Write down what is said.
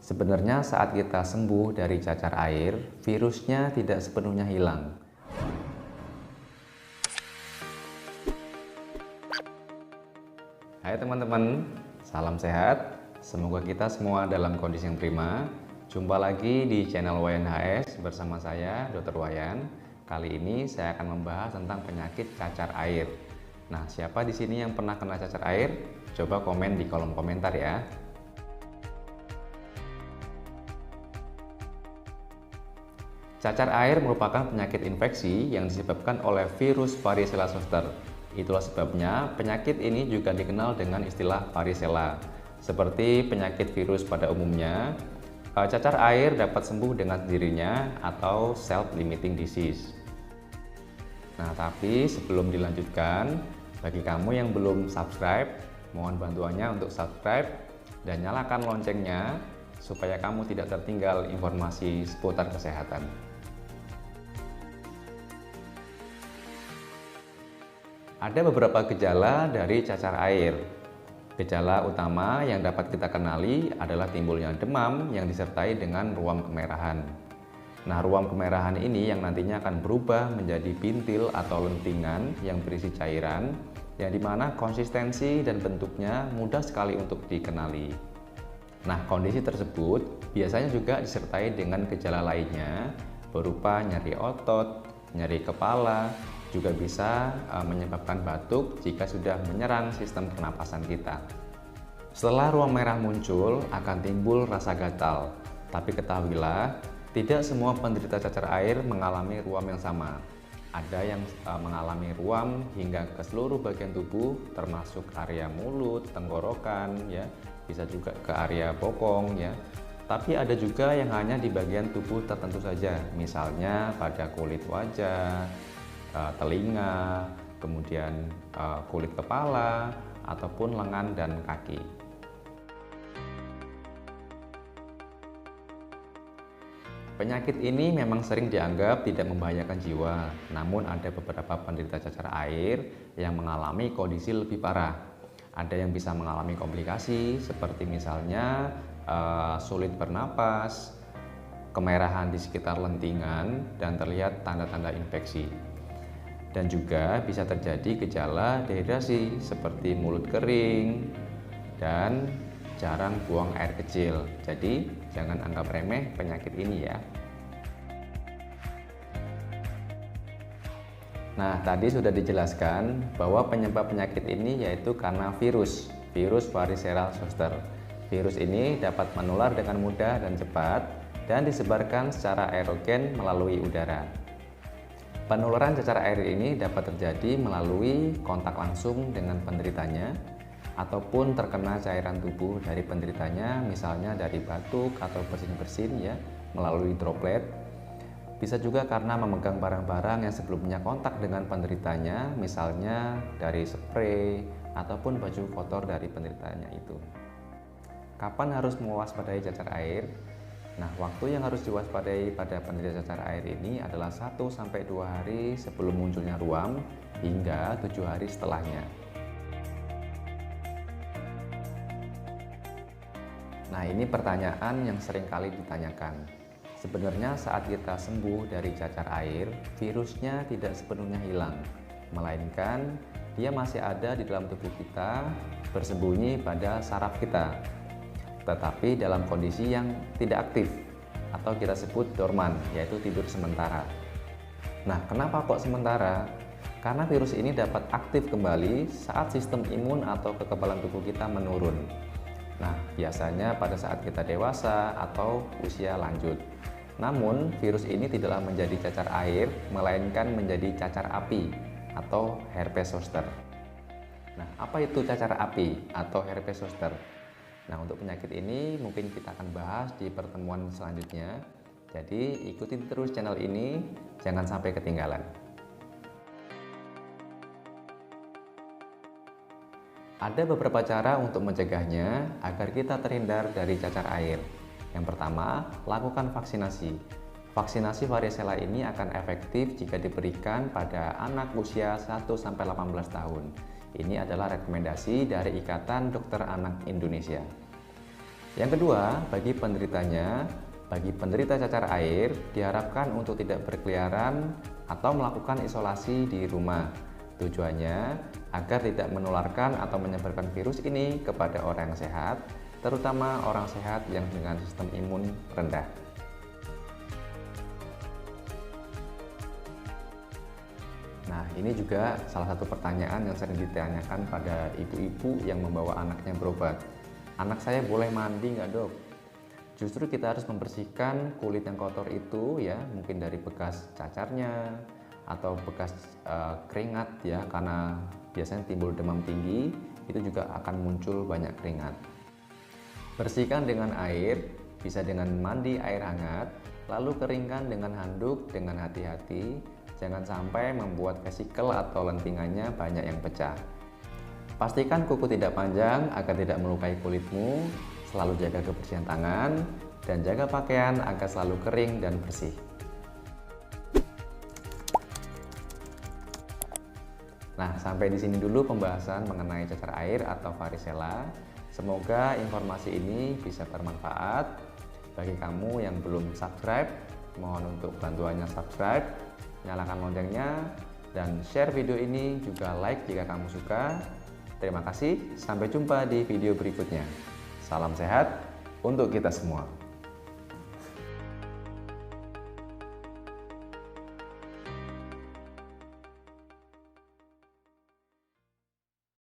Sebenarnya saat kita sembuh dari cacar air, virusnya tidak sepenuhnya hilang. Hai teman-teman, salam sehat. Semoga kita semua dalam kondisi yang prima. Jumpa lagi di channel Wayan HS bersama saya, Dr. Wayan. Kali ini saya akan membahas tentang penyakit cacar air. Nah, siapa di sini yang pernah kena cacar air? Coba komen di kolom komentar ya. Cacar air merupakan penyakit infeksi yang disebabkan oleh virus varicella zoster. Itulah sebabnya penyakit ini juga dikenal dengan istilah varicella. Seperti penyakit virus pada umumnya, cacar air dapat sembuh dengan sendirinya atau self-limiting disease. Nah, tapi sebelum dilanjutkan, bagi kamu yang belum subscribe, mohon bantuannya untuk subscribe dan nyalakan loncengnya supaya kamu tidak tertinggal informasi seputar kesehatan. Ada beberapa gejala dari cacar air. Gejala utama yang dapat kita kenali adalah timbulnya demam yang disertai dengan ruam kemerahan. Nah, ruam kemerahan ini yang nantinya akan berubah menjadi bintil atau lentingan yang berisi cairan, yang dimana konsistensi dan bentuknya mudah sekali untuk dikenali. Nah, kondisi tersebut biasanya juga disertai dengan gejala lainnya, berupa nyeri otot, nyeri kepala, juga bisa menyebabkan batuk jika sudah menyerang sistem pernapasan kita. Setelah ruam merah muncul, akan timbul rasa gatal. Tapi ketahuilah, tidak semua penderita cacar air mengalami ruam yang sama. Ada yang mengalami ruam hingga ke seluruh bagian tubuh, termasuk area mulut, tenggorokan, ya, bisa juga ke area bokong, ya. Tapi ada juga yang hanya di bagian tubuh tertentu saja, misalnya pada kulit wajah, telinga, kemudian kulit kepala, ataupun lengan dan kaki. Penyakit ini memang sering dianggap tidak membahayakan jiwa, namun ada beberapa penderita cacar air yang mengalami kondisi lebih parah. Ada yang bisa mengalami komplikasi seperti misalnya sulit bernapas, kemerahan di sekitar lentingan, dan terlihat tanda-tanda infeksi. Dan juga bisa terjadi gejala dehidrasi seperti mulut kering dan jarang buang air kecil. Jadi jangan anggap remeh penyakit ini ya. Nah, tadi sudah dijelaskan bahwa penyebab penyakit ini yaitu karena virus varicella zoster. Virus ini dapat menular dengan mudah dan cepat dan disebarkan secara aerogen melalui udara. Penularan cacar air ini dapat terjadi melalui kontak langsung dengan penderitanya ataupun terkena cairan tubuh dari penderitanya, misalnya dari batuk atau bersin-bersin ya, melalui droplet. Bisa juga karena memegang barang-barang yang sebelumnya kontak dengan penderitanya, misalnya dari spray ataupun baju kotor dari penderitanya itu. Kapan harus mewaspadai cacar air? Nah, waktu yang harus diwaspadai pada penderita cacar air ini adalah 1-2 hari sebelum munculnya ruam hingga 7 hari setelahnya. Nah, ini pertanyaan yang sering kali ditanyakan. Sebenarnya saat kita sembuh dari cacar air, virusnya tidak sepenuhnya hilang, melainkan dia masih ada di dalam tubuh kita, bersembunyi pada saraf kita, tetapi dalam kondisi yang tidak aktif atau kita sebut dorman, yaitu tidur sementara. Nah, kenapa kok sementara? Karena virus ini dapat aktif kembali saat sistem imun atau kekebalan tubuh kita menurun. Nah, biasanya pada saat kita dewasa atau usia lanjut. Namun, virus ini tidaklah menjadi cacar air, melainkan menjadi cacar api atau herpes zoster. Nah, apa itu cacar api atau herpes zoster? Nah, untuk penyakit ini mungkin kita akan bahas di pertemuan selanjutnya. Jadi ikuti terus channel ini, jangan sampai ketinggalan. Ada beberapa cara untuk mencegahnya agar kita terhindar dari cacar air. Yang pertama, lakukan vaksinasi. Vaksinasi varicella ini akan efektif jika diberikan pada anak usia 1-18 tahun. Ini adalah rekomendasi dari Ikatan Dokter Anak Indonesia. Yang kedua, bagi penderita cacar air diharapkan untuk tidak berkeliaran atau melakukan isolasi di rumah. Tujuannya agar tidak menularkan atau menyebarkan virus ini kepada orang yang sehat, terutama orang sehat yang dengan sistem imun rendah. Nah, ini juga salah satu pertanyaan yang sering ditanyakan pada ibu-ibu yang membawa anaknya berobat. Anak saya boleh mandi nggak, dok? Justru kita harus membersihkan kulit yang kotor itu ya, mungkin dari bekas cacarnya atau bekas keringat ya, karena biasanya timbul demam tinggi, itu juga akan muncul banyak keringat. Bersihkan dengan air, bisa dengan mandi air hangat, lalu keringkan dengan handuk dengan hati-hati. Jangan sampai membuat vesikel atau lentingannya banyak yang pecah. Pastikan kuku tidak panjang agar tidak melukai kulitmu. Selalu jaga kebersihan tangan dan jaga pakaian agar selalu kering dan bersih. Nah, sampai di sini dulu pembahasan mengenai cacar air atau varicella. Semoga informasi ini bisa bermanfaat. Bagi kamu yang belum subscribe, mohon untuk bantuannya subscribe, nyalakan loncengnya, dan share video ini, juga like jika kamu suka. Terima kasih, sampai jumpa di video berikutnya. Salam sehat untuk kita semua.